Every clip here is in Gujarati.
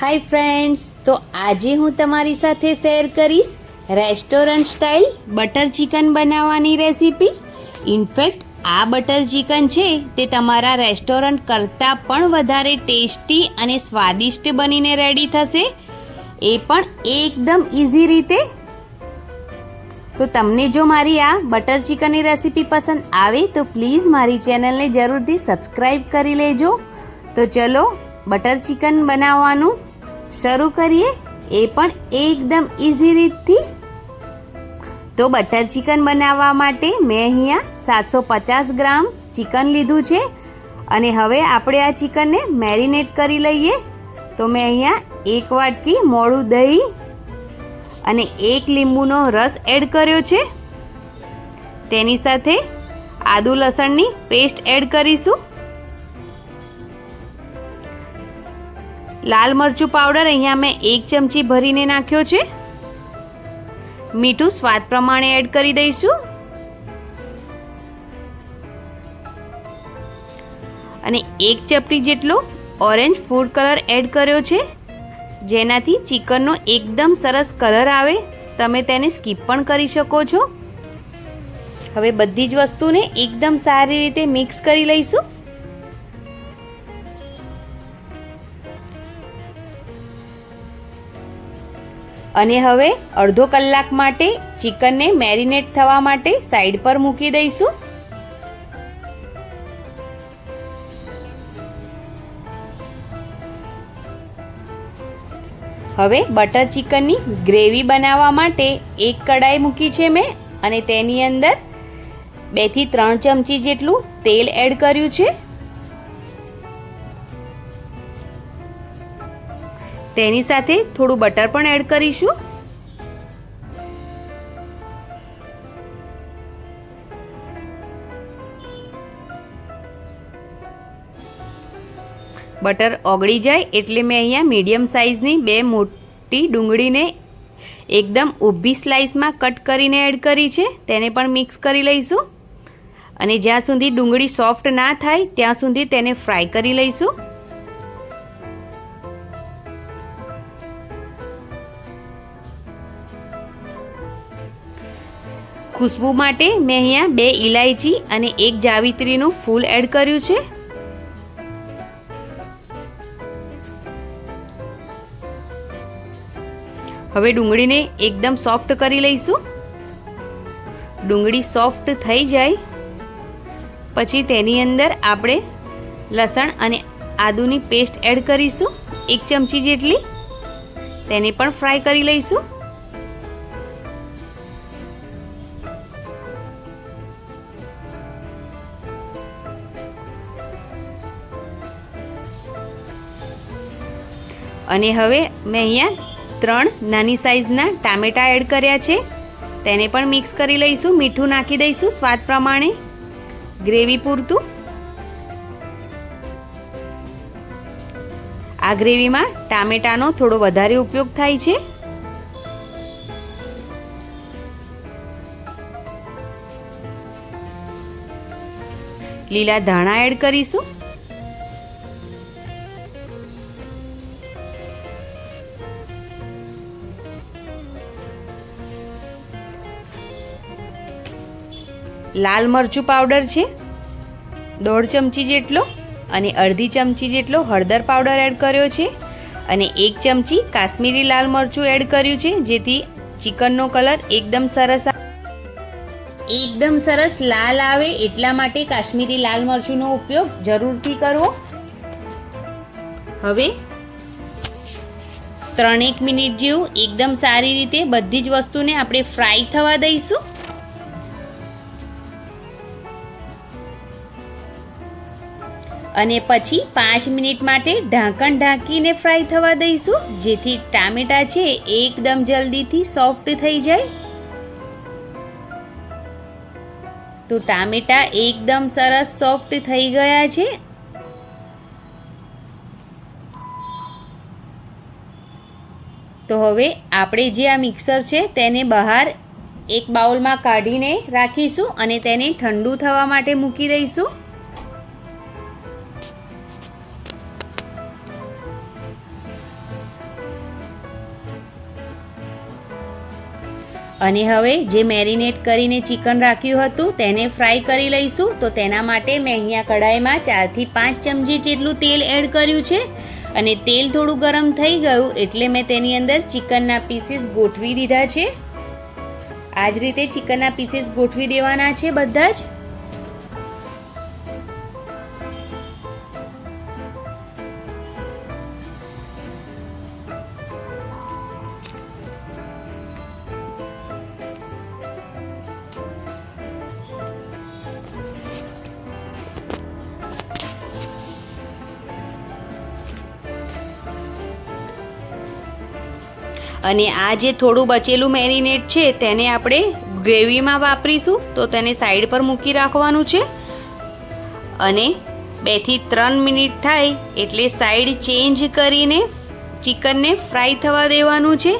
હાય ફ્રેન્ડ્સ, તો આજે હું તમારી સાથે શેર કરીશ રેસ્ટોરન્ટ સ્ટાઇલ બટર ચિકન બનાવવાની રેસીપી. ઇનફેક્ટ આ બટર ચિકન છે તે તમારા રેસ્ટોરન્ટ કરતાં પણ વધારે ટેસ્ટી અને સ્વાદિષ્ટ બનીને રેડી થશે, એ પણ એકદમ ઇઝી રીતે. તો તમને જો મારી આ બટર ચિકનની રેસીપી પસંદ આવે તો પ્લીઝ મારી ચેનલને જરૂરથી સબસ્ક્રાઈબ કરી લેજો. તો ચલો બટર ચિકન બનાવવાનું શરૂ કરીએ, એ પણ એકદમ ઇઝી રીતથી. તો બટર ચિકન બનાવવા માટે મેં અહીંયા 750 ગ્રામ ચિકન લીધું છે અને હવે આપણે આ ચિકનને મેરિનેટ કરી લઈએ. તો મેં અહીંયા 1 વાટકી મોળું દહીં અને 1 લીંબુનો રસ એડ કર્યો છે. તેની સાથે આદુ લસણની પેસ્ટ એડ કરીશું. લાલ મરચું પાવડર અહીંયા મેં 1 ચમચી ભરીને નાખ્યો છે. મીઠું સ્વાદ પ્રમાણે એડ કરી દઈશું અને 1 ચપટી જેટલો ઓરેન્જ ફૂડ કલર એડ કર્યો છે, જેનાથી ચિકનનો એકદમ સરસ કલર આવે. તમે તેને સ્કીપ પણ કરી શકો છો. હવે બધી જ વસ્તુને એકદમ સારી રીતે મિક્સ કરી લઈશું. અને હવે અડધો કલાક માટે ચિકનને મેરિનેટ થવા માટે સાઈડ પર મૂકી દઈશું. હવે બટર ચિકનની ગ્રેવી બનાવવા માટે એક કડાઈ મૂકી છે મેં અને તેની અંદર 2 થી 3 ચમચી જેટલું તેલ એડ કર્યું છે. તેની સાથે થોડું બટર પણ એડ કરીશું. બટર ઓગળી જાય એટલે મેં અહીંયા મીડિયમ સાઇઝની 2 મોટી ડુંગળીને એકદમ ઊભી સ્લાઇસમાં કટ કરીને એડ કરી છે. તેને પણ મિક્સ કરી લઈશું અને જ્યાં સુધી ડુંગળી સોફ્ટ ના થાય ત્યાં સુધી તેને ફ્રાય કરી લઈશું. ખુશ્બુ માટે મેં અહીંયા 2 ઇલાયચી અને 1 જાવિત્રીનું ફૂલ એડ કર્યું છે. હવે ડુંગળીને એકદમ સોફ્ટ કરી લઈશું. ડુંગળી સોફ્ટ થઈ જાય પછી તેની અંદર આપણે લસણ અને આદુની પેસ્ટ એડ કરીશું 1 ચમચી જેટલી. તેને પણ ફ્રાય કરી લઈશું. અને હવે મેં અહીંયા 3 નાની સાઈઝના ટામેટાં એડ કર્યા છે. તેને પણ મિક્સ કરી લઈશું. મીઠું નાખી દઈશું સ્વાદ પ્રમાણે, ગ્રેવી પૂરતું. આ ગ્રેવીમાં ટામેટાનો થોડો વધારે ઉપયોગ થાય છે. લીલા ધાણા એડ કરીશું. લાલ મરચું પાવડર છે 1/2 ચમચી જેટલો અને અડધી ચમચી જેટલો હળદર પાવડર એડ કર્યો છે અને 1 ચમચી કાશ્મીરી લાલ મરચું એડ કર્યું છે, જેથી ચિકનનો કલર એકદમ સરસ લાલ આવે એટલા માટે કાશ્મીરી લાલ મરચુંનો ઉપયોગ જરૂરથી કરવો. હવે 3-1 મિનિટ જેવું એકદમ સારી રીતે બધી જ વસ્તુને આપણે ફ્રાય થવા દઈશું. અને પછી 5 મિનિટ માટે ઢાંકણ ઢાંકીને ફ્રાય થવા દઈશું, જેથી ટામેટાં છે એકદમ જલ્દીથી સોફ્ટ થઈ જાય. તો ટામેટાં એકદમ સરસ સોફ્ટ થઈ ગયા છે. તો હવે આપણે જે આ મિક્સર છે તેને બહાર એક બાઉલમાં કાઢીને રાખીશું અને તેને ઠંડુ થવા માટે મૂકી દઈશું. અને હવે જે મેરિનેટ કરીને ચિકન રાખ્યું હતું તેને ફ્રાય કરી લઈશું. તો તેના માટે મેં અહીંયા કઢાઈમાં 4 થી 5 ચમચી જેટલું તેલ એડ કર્યું છે અને તેલ થોડું ગરમ થઈ ગયું એટલે મેં તેની અંદર ચિકનના પીસીસ ગોઠવી દીધા છે. આ જ રીતે ચિકનના પીસીસ ગોઠવી દેવાના છે બધા જ. અને આ જે થોડું બચેલું મેરિનેટ છે તેને આપણે ગ્રેવીમાં વાપરીશું. તો તેને સાઈડ પર મૂકી રાખવાનું છે અને 2 થી 3 મિનિટ થાય એટલે સાઈડ ચેન્જ કરીને ચિકનને ફ્રાય થવા દેવાનું છે.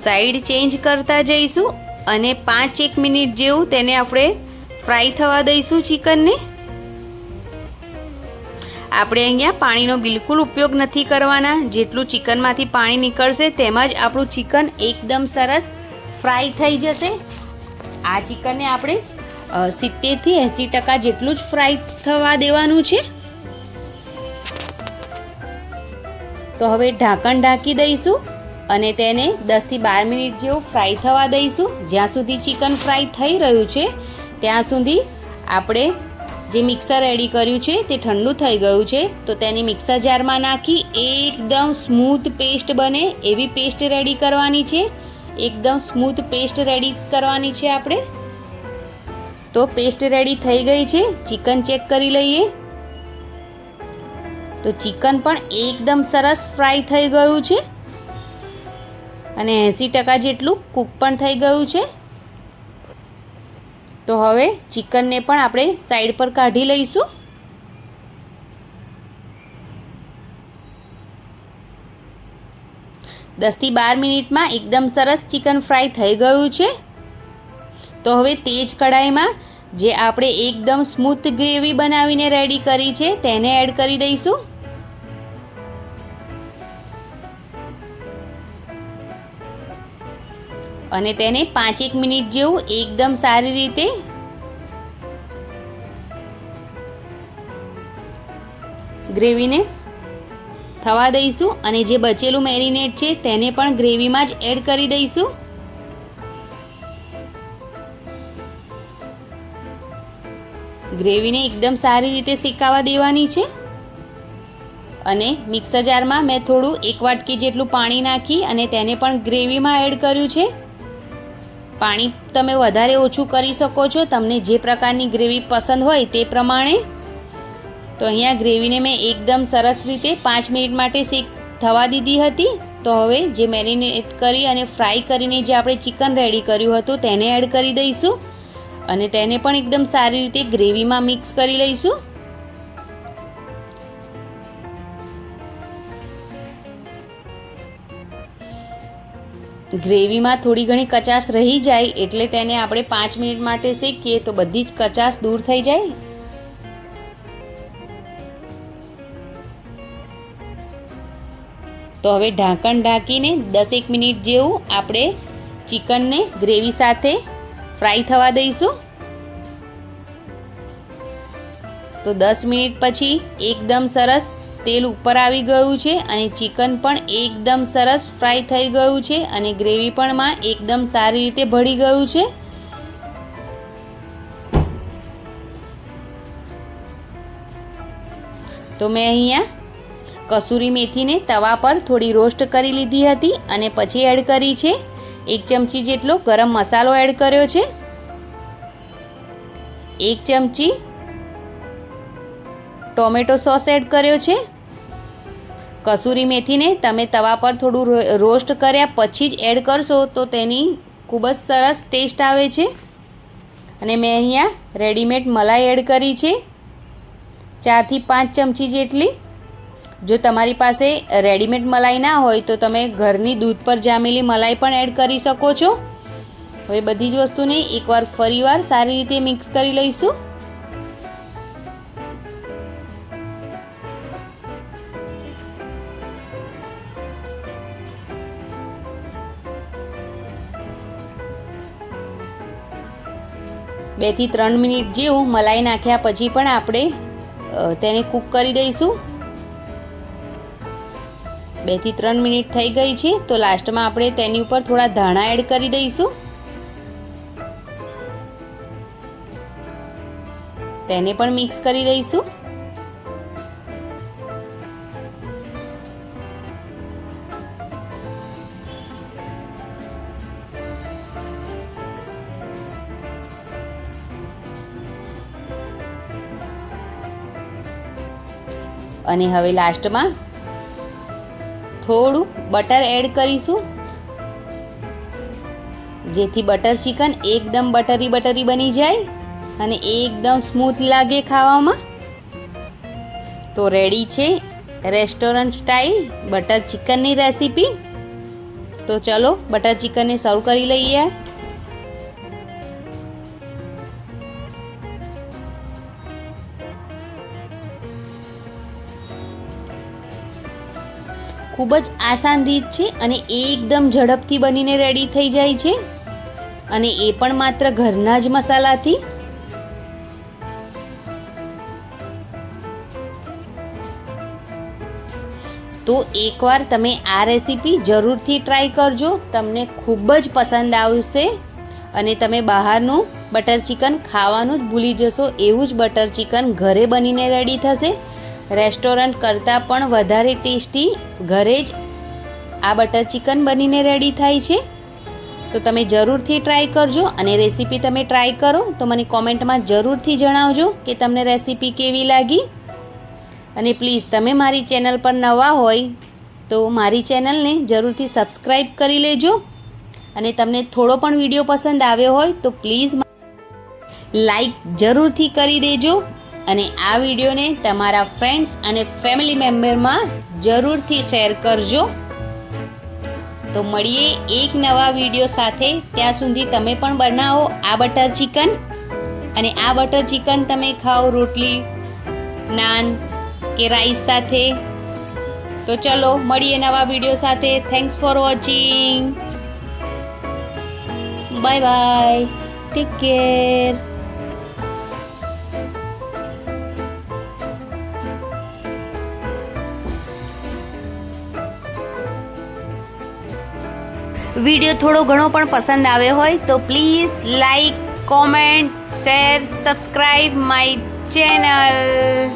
સાઈડ ચેન્જ કરતા જઈશું અને 5-1 મિનિટ જેવું તેને આપણે ફ્રાય થવા દઈશું ચિકનને. આપણે અહીંયા પાણીનો બિલકુલ ઉપયોગ નથી કરવાના. જેટલું ચિકનમાંથી પાણી નીકળશે તેમજ આપણું ચિકન એકદમ સરસ ફ્રાય થઈ જશે. આ ચિકનને આપણે 70 થી 80% જેટલું જ ફ્રાય થવા દેવાનું છે. તો હવે ઢાંકણ ઢાંકી દઈશું અને તેને 10 થી 12 મિનિટ જેવું ફ્રાય થવા દઈશું. જ્યાં સુધી ચિકન ફ્રાય થઈ રહ્યું છે ત્યાં સુધી આપણે જે મિક્સર રેડી કર્યું છે તે ઠંડુ થઈ ગયું છે. તો તેની મિક્સર જારમાં નાખી એકદમ સ્મૂથ પેસ્ટ બને એવી પેસ્ટ રેડી કરવાની છે. એકદમ સ્મૂથ પેસ્ટ રેડી કરવાની છે આપણે. તો પેસ્ટ રેડી થઈ ગઈ છે. ચિકન ચેક કરી લઈએ. તો ચિકન પણ એકદમ સરસ ફ્રાય થઈ ગયું છે અને 80% જેટલું કૂક પણ થઈ ગયું છે. તો હવે ચિકનને પણ આપણે સાઈડ પર કાઢી લઈશું. દસ થી 12 મિનિટમાં એકદમ સરસ ચિકન ફ્રાય થઈ ગયું છે. તો હવે તે જ કઢાઈમાં જે આપણે એકદમ સ્મૂથ ગ્રેવી બનાવીને રેડી કરી છે તેને એડ કરી દઈશું. અને તેને 5-1 મિનિટ જેવું એકદમ સારી રીતે ગ્રેવીને થવા દઈશું. અને જે બચેલું મેરિનેટ છે તેને પણ ગ્રેવીમાં જ એડ કરી દઈશું. ગ્રેવીને એકદમ સારી રીતે શેકાવા દેવાની છે. અને મિક્સર જારમાં મેં થોડું 1 વાટકી જેટલું પાણી નાખી અને તેને પણ ગ્રેવીમાં એડ કર્યું છે. પાણી તમે વધારે ઓછું કરી શકો છો, તમને જે પ્રકારની ગ્રેવી પસંદ હોય તે પ્રમાણે. તો અહીંયા ગ્રેવીને મેં એકદમ સરસ રીતે 5 મિનિટ માટે થવા દીધી હતી. તો હવે જે મેરિનેટ કરી અને ફ્રાય કરીને જે આપણે ચિકન રેડી કર્યું હતું તેને એડ કરી દઈશું અને તેને પણ એકદમ સારી રીતે ગ્રેવીમાં મિક્સ કરી લઈશું. ગ્રેવીમાં થોડી ઘણી કચાશ રહી જાય એટલે તેને આપણે 5 મિનિટ માટે શેકીએ તો બધી જ કચાશ દૂર થઈ જાય. તો હવે ઢાંકણ ઢાંકીને 10-1 મિનિટ જેવું આપણે ચિકનને ગ્રેવી સાથે ફ્રાય થવા દઈશું. તો 10 મિનિટ પછી એકદમ સરસ તેલ ઉપર આવી ગયું છે અને ચિકન પણ એકદમ સરસ ફ્રાય થઈ ગયું છે અને ગ્રેવી પણ માં એકદમ સારી રીતે ભળી ગયું છે. તો મેં અહીંયા કસૂરી મેથીને તવા પર થોડી રોસ્ટ કરી લીધી હતી અને પછી એડ કરી છે. 1 ચમચી જેટલો ગરમ મસાલો એડ કર્યો છે. 1 ચમચી ટોમેટો સોસ એડ કર્યો છે. કસૂરી મેથીને તમે તવા પર થોડું રોસ્ટ કર્યા પછી જ એડ કરશો તો તેની ખૂબ જ સરસ ટેસ્ટ આવે છે. અને મેં અહીંયા રેડીમેડ મલાઈ એડ કરી છે 4 થી 5 ચમચી જેટલી. જો તમારી પાસે રેડીમેડ મલાઈ ના હોય તો તમે ઘરની દૂધ પર જામેલી મલાઈ પણ એડ કરી શકો છો. હવે બધી જ વસ્તુને એકવાર ફરીવાર સારી રીતે મિક્સ કરી લઈશું. 2 થી 3 મિનિટ જેવું મલાઈ નાખ્યા પછી પણ આપણે તેને કૂક કરી દઈશું. 2 થી 3 મિનિટ થઈ ગઈ છે, તો લાસ્ટમાં આપણે તેની ઉપર થોડા ધાણા એડ કરી દઈશું. તેને પણ મિક્સ કરી દઈશું. અને હવે લાસ્ટમાં થોડું બટર એડ કરીશું, જેથી બટર ચિકન એકદમ બટરી બની જાય અને એકદમ સ્મૂથ લાગે ખાવામાં. તો રેડી છે રેસ્ટોરન્ટ સ્ટાઇલ બટર ચિકનની રેસીપી. તો ચલો બટર ચિકનને સર્વ કરી લઈએ. ખૂબ જ આસાન રીત છે અને એકદમ ઝડપથી બનીને રેડી થઈ જાય છે, અને એ પણ માત્ર ઘરના જ મસાલાથી. તો એકવાર તમે આ રેસીપી જરૂરથી ટ્રાય કરજો, તમને ખૂબ જ પસંદ આવશે અને તમે બહારનું બટર ચિકન ખાવાનું જ ભૂલી જશો એવું જ બટર ચિકન ઘરે બનીને રેડી થશે. રેસ્ટોરન્ટ કરતાં પણ વધારે ટેસ્ટી ઘરે જ આ બટર ચિકન બનીને રેડી થાય છે. તો તમે જરૂરથી ટ્રાય કરજો, અને રેસીપી તમે ટ્રાય કરો તો મને કોમેન્ટમાં જરૂરથી જણાવજો કે તમને રેસીપી કેવી લાગી. અને પ્લીઝ તમે મારી ચેનલ પર નવા હોય તો મારી ચેનલને જરૂરથી સબસ્ક્રાઈબ કરી લેજો, અને તમને થોડો પણ વિડીયો પસંદ આવ્યો હોય તો પ્લીઝ લાઈક જરૂરથી કરી દેજો, અને આ વિડીયોને તમારા ફ્રેન્ડ્સ અને ફેમિલી મેમ્બરમાં જરૂરથી શેર કરજો. તો મળીએ એક નવા વિડીયો સાથે. ત્યાં સુધી તમે પણ બનાવો આ બટર ચિકન, અને આ બટર ચિકન તમે ખાઓ રોટલી, નાન કે રાઈસ સાથે. તો ચલો મળીએ નવા વિડીયો સાથે. Thanks for watching. Bye bye. Take care. Video થોડો ઘણો પણ પસંદ આવ્યો હોય તો please like, comment, share, subscribe my channel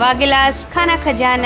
Vaghela Khana Khajana.